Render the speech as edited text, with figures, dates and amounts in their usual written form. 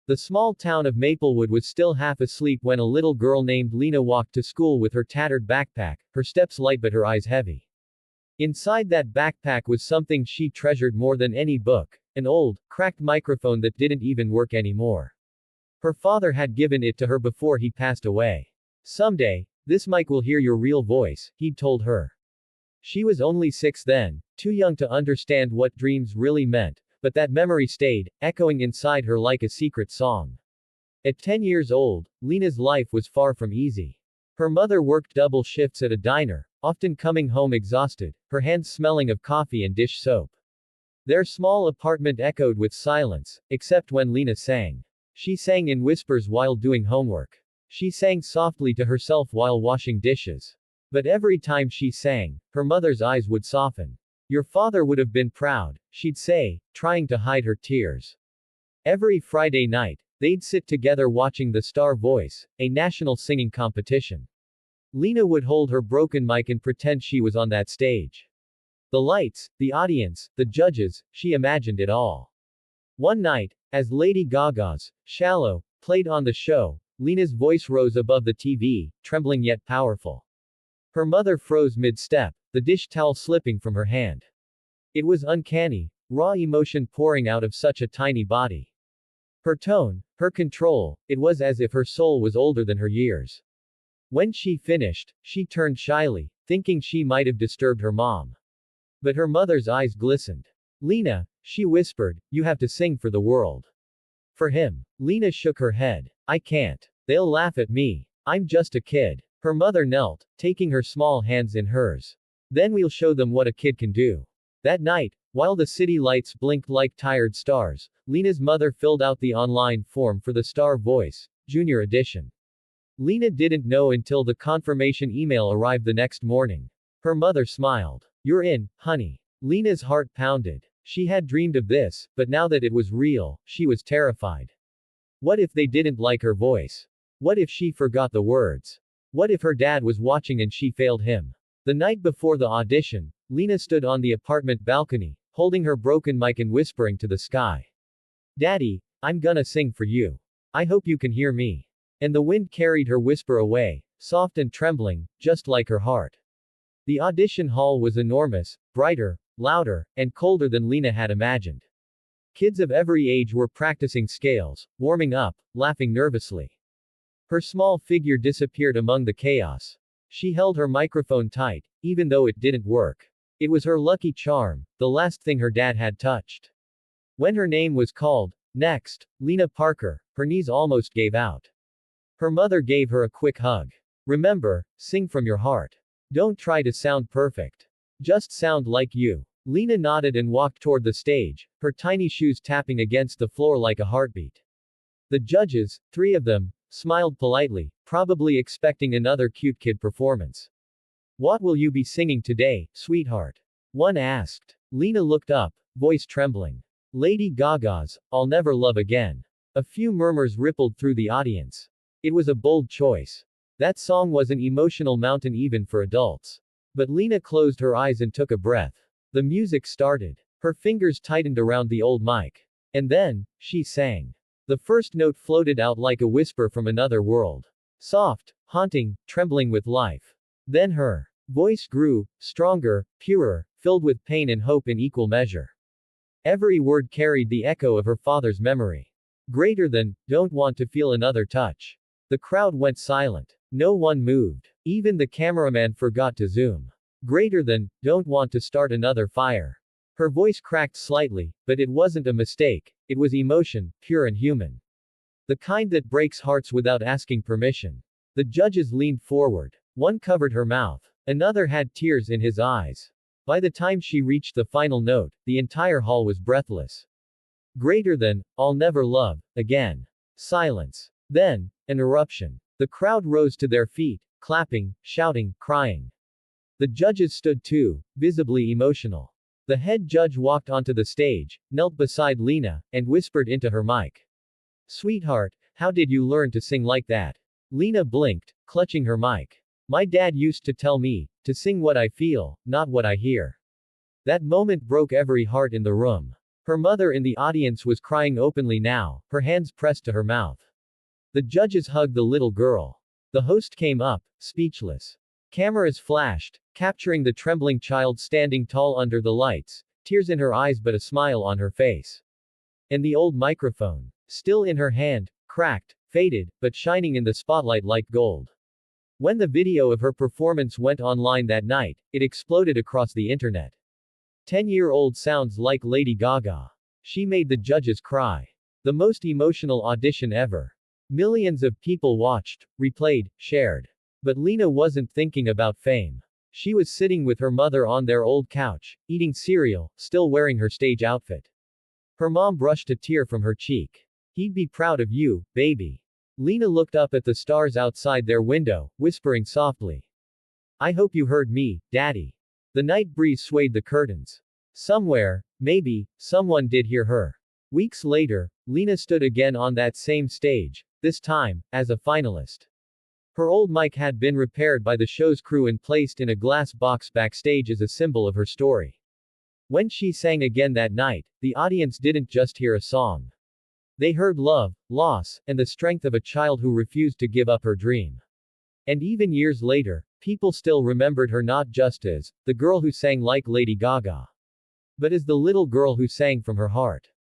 The small town of Maplewood was still half asleep when a little girl named Lena walked to school with her tattered backpack, her steps light but her eyes heavy. Inside that backpack was something she treasured more than any book, an old, cracked microphone that didn't even work anymore. Her father had given it to her before he passed away. Someday, this mic will hear your real voice, he'd told her. She was only 6 then, too young to understand what dreams really meant, but that memory stayed, echoing inside her like a secret song. At 10 years old, Lena's life was far from easy. Her mother worked double shifts at a diner, often coming home exhausted, her hands smelling of coffee and dish soap. Their small apartment echoed with silence, except when Lena sang. She sang in whispers while doing homework. She sang softly to herself while washing dishes. But every time she sang, her mother's eyes would soften. Your father would have been proud, she'd say, trying to hide her tears. Every Friday night, they'd sit together watching The Star Voice, a national singing competition. Lena would hold her broken mic and pretend she was on that stage. The lights, the audience, the judges, she imagined it all. One night, as Lady Gaga's Shallow played on the show, Lena's voice rose above the TV, trembling yet powerful. Her mother froze mid-step, the dish towel slipping from her hand. It was uncanny, raw emotion pouring out of such a tiny body. Her tone, her control, it was as if her soul was older than her years. When she finished, she turned shyly, thinking she might have disturbed her mom. But her mother's eyes glistened. Lena, she whispered, you have to sing for the world. For him. Lena shook her head. I can't. They'll laugh at me. I'm just a kid. Her mother knelt, taking her small hands in hers. Then we'll show them what a kid can do. That night, while the city lights blinked like tired stars, Lena's mother filled out the online form for the Star Voice, Junior Edition. Lena didn't know until the confirmation email arrived the next morning. Her mother smiled. You're in, honey. Lena's heart pounded. She had dreamed of this, but now that it was real, she was terrified. What if they didn't like her voice? What if she forgot the words? What if her dad was watching and she failed him? The night before the audition, Lena stood on the apartment balcony, holding her broken mic and whispering to the sky. Daddy, I'm gonna sing for you. I hope you can hear me. And the wind carried her whisper away, soft and trembling, just like her heart. The audition hall was enormous, brighter, louder, and colder than Lena had imagined. Kids of every age were practicing scales, warming up, laughing nervously. Her small figure disappeared among the chaos. She held her microphone tight, even though it didn't work. It was her lucky charm, the last thing her dad had touched. When her name was called, next, Lena Parker, her knees almost gave out. Her mother gave her a quick hug. Remember, sing from your heart. Don't try to sound perfect. Just sound like you. Lena nodded and walked toward the stage, her tiny shoes tapping against the floor like a heartbeat. The judges, 3 of them, smiled politely, probably expecting another cute kid performance. What will you be singing today, sweetheart? One asked. Lena looked up, voice trembling. Lady Gaga's, I'll Never Love Again. A few murmurs rippled through the audience. It was a bold choice. That song was an emotional mountain even for adults. But Lena closed her eyes and took a breath. The music started. Her fingers tightened around the old mic. And then, she sang. The first note floated out like a whisper from another world. Soft, haunting, trembling with life. Then her voice grew, stronger, purer, filled with pain and hope in equal measure. Every word carried the echo of her father's memory. Greater than, don't want to feel another touch. The crowd went silent. No one moved. Even the cameraman forgot to zoom. Greater than, don't want to start another fire. Her voice cracked slightly, but it wasn't a mistake, it was emotion, pure and human. The kind that breaks hearts without asking permission. The judges leaned forward. One covered her mouth. Another had tears in his eyes. By the time she reached the final note, the entire hall was breathless. Greater than, I'll never love again. Silence. Then, an eruption. The crowd rose to their feet, clapping, shouting, crying. The judges stood too, visibly emotional. The head judge walked onto the stage, knelt beside Lena, and whispered into her mic. Sweetheart, how did you learn to sing like that? Lena blinked, clutching her mic. My dad used to tell me, to sing what I feel, not what I hear. That moment broke every heart in the room. Her mother in the audience was crying openly now, her hands pressed to her mouth. The judges hugged the little girl. The host came up, speechless. Cameras flashed, capturing the trembling child standing tall under the lights, tears in her eyes but a smile on her face. And the old microphone, still in her hand, cracked, faded, but shining in the spotlight like gold. When the video of her performance went online that night, it exploded across the internet. 10-year-old sounds like Lady Gaga. She made the judges cry. The most emotional audition ever. Millions of people watched, replayed, shared. But Lena wasn't thinking about fame. She was sitting with her mother on their old couch, eating cereal, still wearing her stage outfit. Her mom brushed a tear from her cheek. "He'd be proud of you, baby." Lena looked up at the stars outside their window, whispering softly. "I hope you heard me, Daddy." The night breeze swayed the curtains. Somewhere, maybe, someone did hear her. Weeks later, Lena stood again on that same stage, this time, as a finalist. Her old mic had been repaired by the show's crew and placed in a glass box backstage as a symbol of her story. When she sang again that night, the audience didn't just hear a song. They heard love, loss, and the strength of a child who refused to give up her dream. And even years later, people still remembered her not just as the girl who sang like Lady Gaga, but as the little girl who sang from her heart.